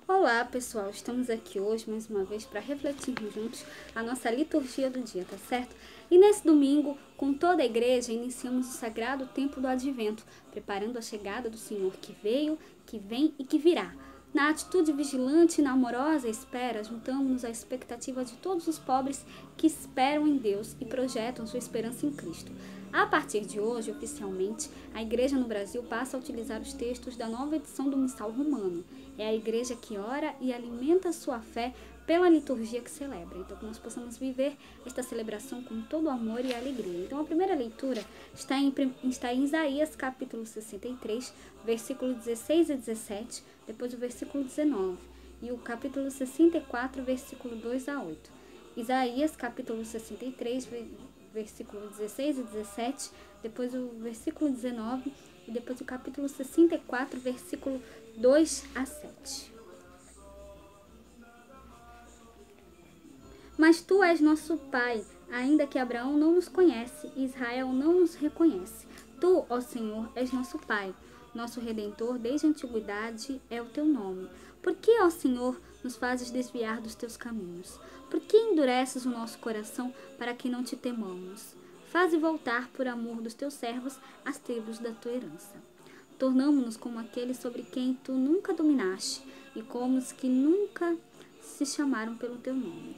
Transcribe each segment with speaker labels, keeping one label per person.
Speaker 1: Olá pessoal, estamos aqui hoje mais uma vez para refletirmos juntos a nossa liturgia do dia, tá certo? E nesse domingo, com toda a igreja, iniciamos o sagrado tempo do Advento, preparando a chegada do Senhor que veio, que vem e que virá. Na atitude vigilante e na amorosa espera, juntamos-nos à expectativa de todos os pobres que esperam em Deus e projetam sua esperança em Cristo. A partir de hoje, oficialmente, a Igreja no Brasil passa a utilizar os textos da nova edição do Missal Romano. É a Igreja que ora e alimenta sua fé pela liturgia que celebra. Então, que nós possamos viver esta celebração com todo amor e alegria. Então, a primeira leitura está em Isaías, capítulo 63, versículo 16 e 17, depois o versículo 19, e o capítulo 64, versículo 2 a 8. Isaías, capítulo 63, versículo 16 e 17, depois o versículo 19 e depois o capítulo 64, versículo 2 a 7. Mas tu és nosso Pai, ainda que Abraão não nos conhece e Israel não nos reconhece. Tu, ó Senhor, és nosso Pai, nosso Redentor, desde a antiguidade é o teu nome. Por que, ó Senhor, nos fazes desviar dos teus caminhos? Por que endureces o nosso coração para que não te temamos? Faze voltar, por amor dos teus servos, as tribos da tua herança. Tornamo-nos como aqueles sobre quem tu nunca dominaste e como os que nunca se chamaram pelo teu nome.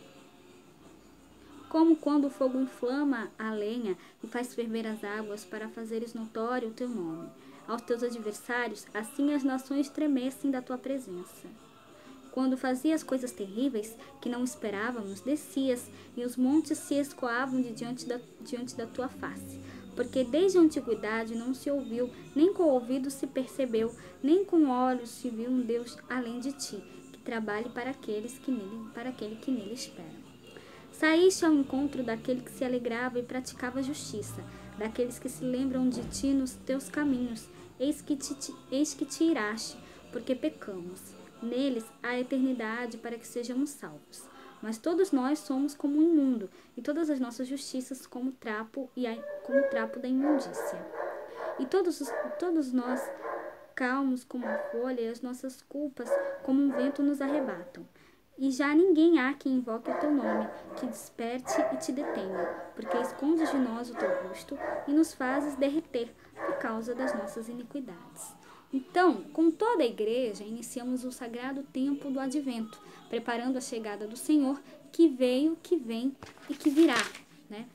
Speaker 1: Como quando o fogo inflama a lenha e faz ferver as águas para fazeres notório o teu nome. Aos teus adversários, assim as nações tremessem da tua presença. Quando fazias coisas terríveis que não esperávamos, descias e os montes se escoavam diante da tua face. Porque desde a antiguidade não se ouviu, nem com o ouvido se percebeu, nem com olhos se viu um Deus além de ti, que trabalhe para aquele que nele espera. Saíste ao encontro daquele que se alegrava e praticava justiça, daqueles que se lembram de ti nos teus caminhos. Eis que te iraste, porque pecamos. Neles há eternidade para que sejamos salvos. Mas todos nós somos como um imundo, e todas as nossas justiças como trapo da imundícia. E todos nós calmos como a folha, e as nossas culpas como um vento nos arrebatam. E já ninguém há que invoque o teu nome, que desperte e te detenha, porque escondes de nós o teu rosto e nos fazes derreter por causa das nossas iniquidades. Então, com toda a igreja, iniciamos o sagrado tempo do Advento, preparando a chegada do Senhor, que veio, que vem e que virá, né?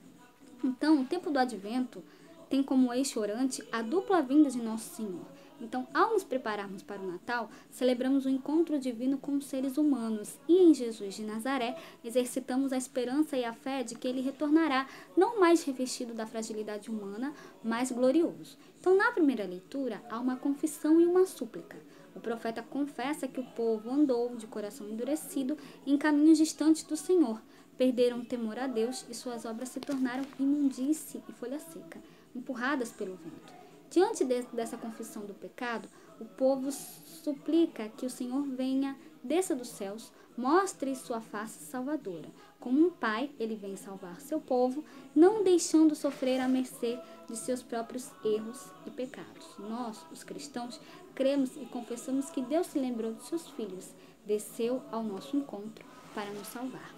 Speaker 1: Então, o tempo do Advento tem como eixo orante a dupla vinda de Nosso Senhor. Então, ao nos prepararmos para o Natal, celebramos o encontro divino com os seres humanos e em Jesus de Nazaré exercitamos a esperança e a fé de que ele retornará, não mais revestido da fragilidade humana, mas glorioso. Então, na primeira leitura, há uma confissão e uma súplica. O profeta confessa que o povo andou de coração endurecido em caminhos distantes do Senhor, perderam o temor a Deus e suas obras se tornaram imundície e folha seca, empurradas pelo vento. Diante dessa confissão do pecado, o povo suplica que o Senhor venha, desça dos céus, mostre sua face salvadora. Como um pai, ele vem salvar seu povo, não deixando sofrer à mercê de seus próprios erros e pecados. Nós, os cristãos, cremos e confessamos que Deus se lembrou de seus filhos, desceu ao nosso encontro para nos salvar.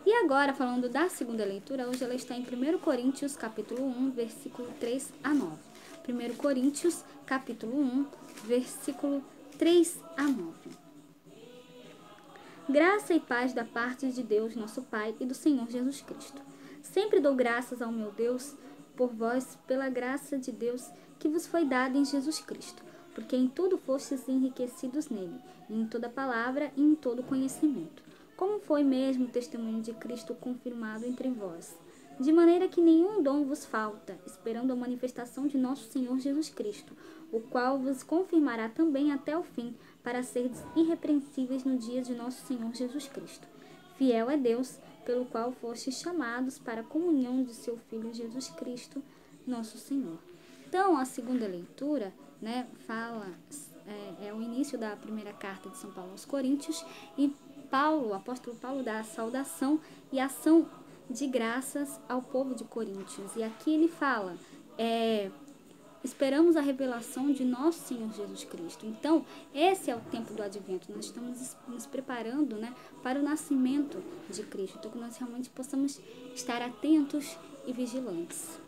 Speaker 1: E agora, falando da segunda leitura, hoje ela está em 1 Coríntios, capítulo 1, versículo 3 a 9. 1 Coríntios, capítulo 1, versículo 3 a 9. Graça e paz da parte de Deus, nosso Pai, e do Senhor Jesus Cristo. Sempre dou graças ao meu Deus por vós, pela graça de Deus que vos foi dada em Jesus Cristo, porque em tudo fostes enriquecidos nele, em toda palavra e em todo conhecimento. Como foi mesmo o testemunho de Cristo confirmado entre vós? De maneira que nenhum dom vos falta, esperando a manifestação de nosso Senhor Jesus Cristo, o qual vos confirmará também até o fim, para seres irrepreensíveis no dia de nosso Senhor Jesus Cristo. Fiel é Deus, pelo qual fostes chamados para a comunhão de seu Filho Jesus Cristo, nosso Senhor. Então, a segunda leitura, né, é o início da primeira carta de São Paulo aos Coríntios, e o apóstolo Paulo dá a saudação e ação de graças ao povo de Coríntios. E aqui ele fala, esperamos a revelação de nosso Senhor Jesus Cristo. Então, esse é o tempo do advento. Nós estamos nos preparando, né, para o nascimento de Cristo. Então, que nós realmente possamos estar atentos e vigilantes.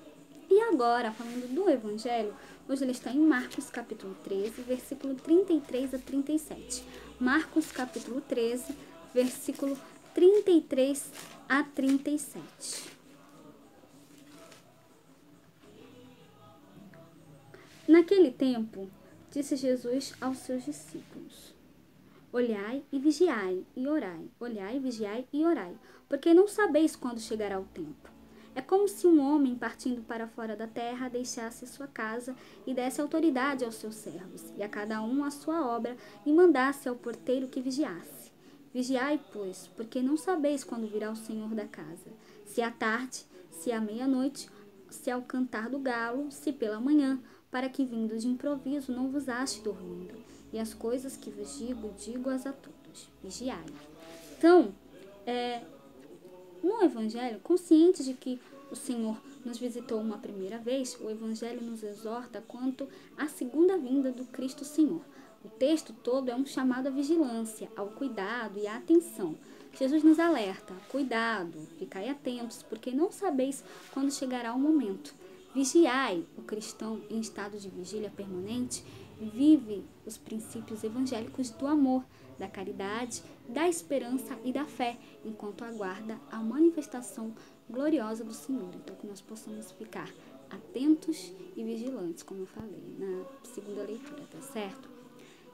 Speaker 1: E agora, falando do Evangelho, hoje ele está em Marcos capítulo 13, versículo 33 a 37. Marcos capítulo 13, versículo 33 a 37. Naquele tempo, disse Jesus aos seus discípulos: olhai e vigiai e orai, olhai, vigiai e orai, porque não sabeis quando chegará o tempo. É como se um homem partindo para fora da terra deixasse sua casa e desse autoridade aos seus servos, e a cada um a sua obra, e mandasse ao porteiro que vigiasse. Vigiai, pois, porque não sabeis quando virá o Senhor da casa, se à tarde, se à meia-noite, se ao cantar do galo, se pela manhã, para que vindo de improviso não vos ache dormindo. E as coisas que vos digo, digo-as a todos. Vigiai. Então, no Evangelho, consciente de que o Senhor nos visitou uma primeira vez, o Evangelho nos exorta quanto à segunda vinda do Cristo Senhor. O texto todo é um chamado à vigilância, ao cuidado e à atenção. Jesus nos alerta: cuidado, ficai atentos, porque não sabeis quando chegará o momento. Vigiai. O cristão em estado de vigília permanente vive os princípios evangélicos do amor, da caridade, da esperança e da fé, enquanto aguarda a manifestação gloriosa do Senhor. Então, que nós possamos ficar atentos e vigilantes, como eu falei na segunda leitura, tá certo?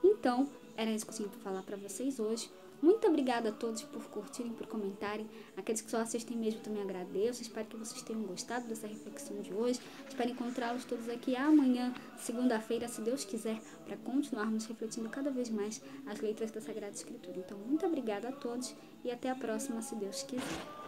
Speaker 1: Então, era isso que eu tinha para falar para vocês hoje. Muito obrigada a todos por curtirem, por comentarem. Aqueles que só assistem mesmo também agradeço. Espero que vocês tenham gostado dessa reflexão de hoje. Espero encontrá-los todos aqui amanhã, segunda-feira, se Deus quiser, para continuarmos refletindo cada vez mais as letras da Sagrada Escritura. Então, muito obrigada a todos e até a próxima, se Deus quiser.